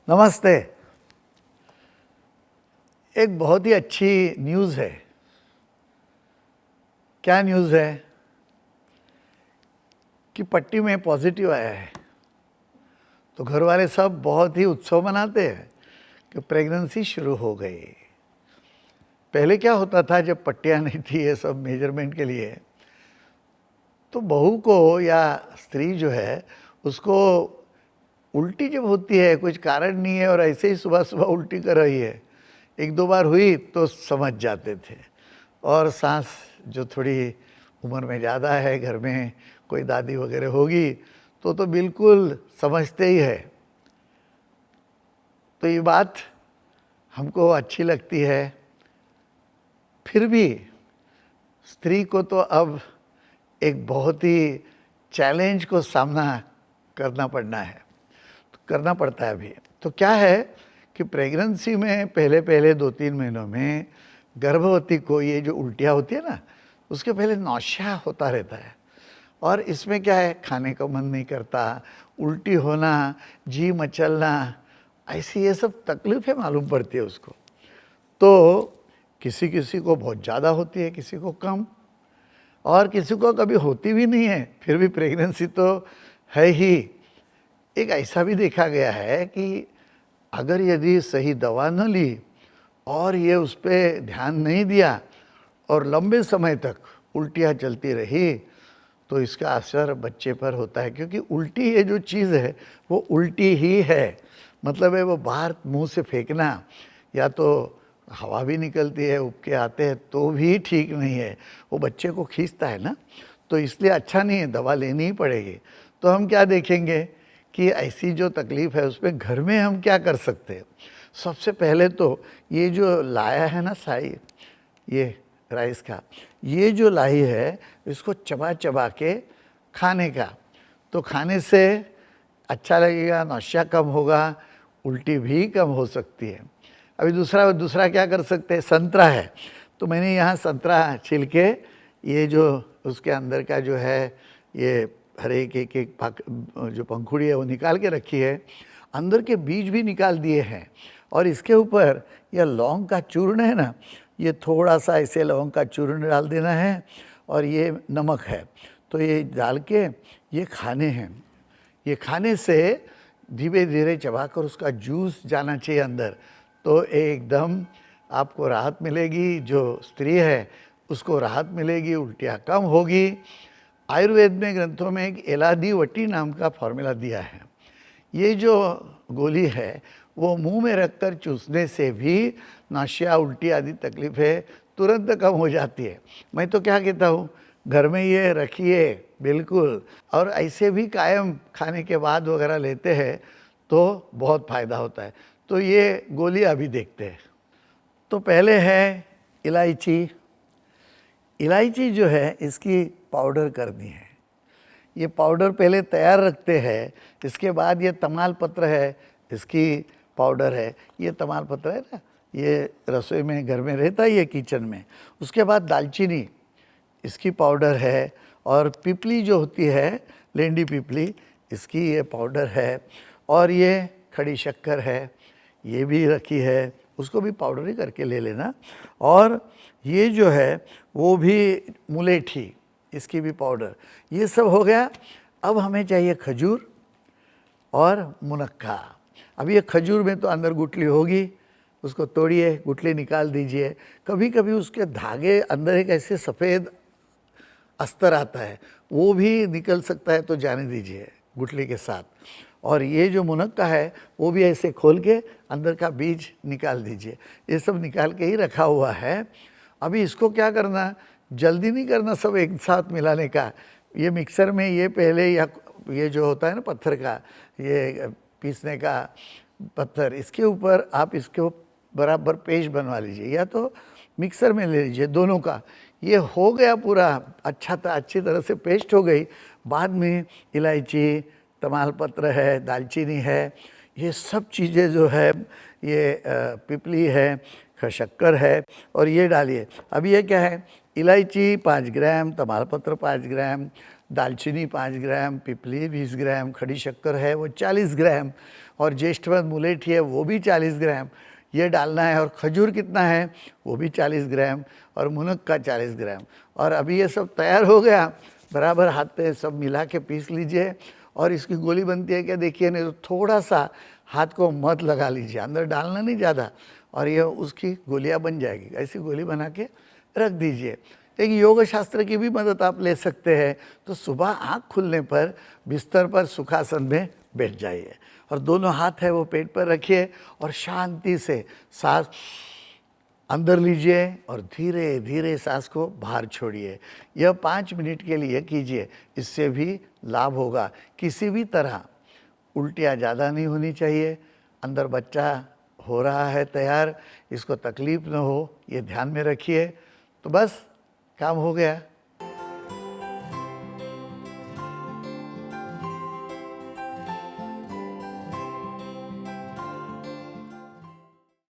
नमस्ते। एक बहुत ही अच्छी न्यूज़ है। क्या न्यूज़ है कि पट्टी में पॉजिटिव आया है। तो घर वाले सब बहुत ही उत्सव मनाते हैं कि प्रेगनेंसी शुरू हो गई। पहले क्या होता था, जब पट्टियाँ नहीं थी ये सब मेजरमेंट के लिए, तो बहू को या स्त्री जो है उसको उल्टी जब होती है, कुछ कारण नहीं है और ऐसे ही सुबह सुबह उल्टी कर रही है, एक दो बार हुई तो समझ जाते थे। और सास जो थोड़ी उम्र में ज़्यादा है, घर में कोई दादी वगैरह होगी तो बिल्कुल समझते ही है। तो ये बात हमको अच्छी लगती है। फिर भी स्त्री को तो अब एक बहुत ही चैलेंज को सामना करना पड़ना है, तो करना पड़ता है अभी। तो क्या है कि प्रेगनेंसी में पहले पहले 2-3 महीनों में गर्भवती को ये जो उल्टियाँ होती है ना, उसके पहले नौशिया होता रहता है। और इसमें क्या है, खाने का मन नहीं करता, उल्टी होना, जी मचलना, ऐसी ये सब तकलीफ़ें मालूम पड़ती है उसको। तो किसी किसी को बहुत ज़्यादा होती है, किसी को कम, और किसी को कभी होती भी नहीं है, फिर भी प्रेगनेंसी तो है ही। एक ऐसा भी देखा गया है कि अगर यदि सही दवा न ली और ये उस पर ध्यान नहीं दिया और लंबे समय तक उल्टियाँ चलती रही, तो इसका असर बच्चे पर होता है। क्योंकि उल्टी ये जो चीज़ है वो उल्टी ही है, मतलब है वो बाहर मुंह से फेंकना, या तो हवा भी निकलती है, उपके आते हैं तो भी ठीक नहीं है, वो बच्चे को खींचता है ना, तो इसलिए अच्छा नहीं है, दवा लेनी ही पड़ेगी। तो हम क्या देखेंगे कि ऐसी जो तकलीफ़ है उस पर घर में हम क्या कर सकते हैं। सबसे पहले तो ये जो लाया है ना साई, ये राइस का, ये जो लाई है इसको चबा चबा के खाने का, तो खाने से अच्छा लगेगा, नौशिया कम होगा, उल्टी भी कम हो सकती है। अभी दूसरा क्या कर सकते हैं, संतरा है, तो मैंने यहाँ संतरा छील के ये जो उसके अंदर का जो है ये हर एक जो पंखुड़ी है वो निकाल के रखी है, अंदर के बीज भी निकाल दिए हैं, और इसके ऊपर यह लौंग का चूर्ण है ना, ये थोड़ा सा ऐसे लौंग का चूर्ण डाल देना है, और ये नमक है, तो ये डाल के ये खाने हैं। ये खाने से धीरे धीरे चबाकर उसका जूस जाना चाहिए अंदर, तो एकदम आपको राहत मिलेगी। जो स्त्री है उसको राहत मिलेगी, उल्टियाँ कम होगी। आयुर्वेद में ग्रंथों में एक एलादीवटी नाम का फॉर्मूला दिया है। ये जो गोली है वो मुंह में रखकर चूसने से भी नौशिया, उल्टी आदि तकलीफ़ें तुरंत कम हो जाती है। मैं तो क्या कहता हूँ, घर में ये रखिए बिल्कुल, और ऐसे भी कायम खाने के बाद वगैरह लेते हैं तो बहुत फ़ायदा होता है। तो ये गोली अभी देखते हैं। तो पहले है इलायची। इलायची जो है इसकी पाउडर करनी है। ये पाउडर पहले तैयार रखते हैं, इसके बाद ये तमाल पत्र है, इसकी पाउडर है। ये तमाल पत्र है ना, ये रसोई में घर में रहता है, ये किचन में। उसके बाद दालचीनी, इसकी पाउडर है, और पिपली जो होती है, लेंडी पिपली, इसकी ये पाउडर है, और ये खड़ी शक्कर है, ये भी रखी है, उसको भी पाउडर ही करके ले लेना। और ये जो है वो भी मुलेठी, इसकी भी पाउडर। ये सब हो गया। अब हमें चाहिए खजूर और मुनक्का। अब ये खजूर में तो अंदर गुठली होगी, उसको तोड़िए, गुठली निकाल दीजिए। कभी कभी उसके धागे अंदर एक ऐसे सफ़ेद अस्तर आता है, वो भी निकल सकता है, तो जाने दीजिए गुठली के साथ। और ये जो मुनक्का है वो भी ऐसे खोल के अंदर का बीज निकाल दीजिए। ये सब निकाल के ही रखा हुआ है। अभी इसको क्या करना, जल्दी नहीं करना सब एक साथ मिलाने का। ये मिक्सर में ये पहले, या ये जो होता है ना पत्थर का, ये पीसने का पत्थर, इसके ऊपर आप इसको बराबर पेस्ट बनवा लीजिए, या तो मिक्सर में ले लीजिए, दोनों का। ये हो गया पूरा अच्छी तरह से पेस्ट हो गई। बाद में इलायची, तमालपत्र है, दालचीनी है, ये सब चीज़ें जो है, ये पिपली है, शक्कर है, और ये डालिए। अब ये क्या है, इलायची 5 ग्राम, तमालपत्र 5 ग्राम, दालचीनी 5 ग्राम, पिपली 20 ग्राम, खड़ी शक्कर है वो 40 ग्राम, और ज्येष्ठवत मुलेठी है वो भी 40 ग्राम ये डालना है, और खजूर कितना है वो भी 40 ग्राम, और मुनक्का 40 ग्राम। और अभी ये सब तैयार हो गया, बराबर हाथ पे सब मिला के पीस लीजिए। और इसकी गोली बनती है क्या देखिए, नहीं तो थोड़ा सा हाथ को मत लगा लीजिए, अंदर डालना नहीं ज़्यादा, और ये उसकी गोलियां बन जाएगी। ऐसी गोली बना के रख दीजिए। एक योग शास्त्र की भी मदद आप ले सकते हैं। तो सुबह आँख खुलने पर बिस्तर पर सुखासन में बैठ जाइए, और दोनों हाथ है वो पेट पर रखिए, और शांति से सांस अंदर लीजिए और धीरे धीरे सांस को बाहर छोड़िए। यह 5 मिनट के लिए कीजिए, इससे भी लाभ होगा। किसी भी तरह उल्टियाँ ज़्यादा नहीं होनी चाहिए, अंदर बच्चा हो रहा है तैयार, इसको तकलीफ़ न हो, ये ध्यान में रखिए। तो बस काम हो गया।